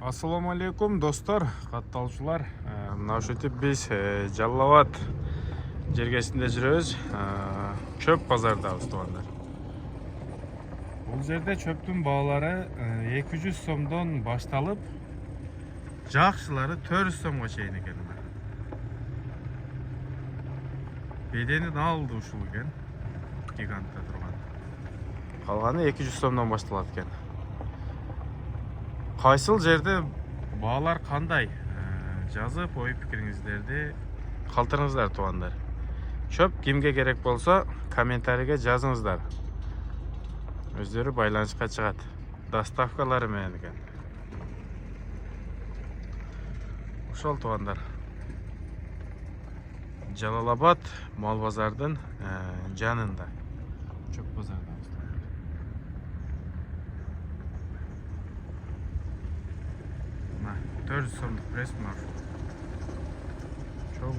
Ассаламу алейкум достор, катталуучулар. Мына ушинтип биз Жалал Абад жергесинде жүрөбүз. Чөп базардабыз туугандар. Бул жерде чөптүн баалары 200 сомдон башталып, жакшылары 400 сомго чейин экен. Бедени алды ушул экен. Гигантта турган. Калганы 200 сомдон башталат экен. Кайсыл жерде баалар кандай? Жазып, ой пикириңиздерди калтырыңыздар туугандар. Чөп кимге керек болсо, комментарийге жазыңыздар. Өздөрү байланышка чыгат. Доставкалары менен экен. Ошол туугандар. Жалал Абад мал базардын жанында. Чөп базарда. 400 сомдук пресс бар. Чоң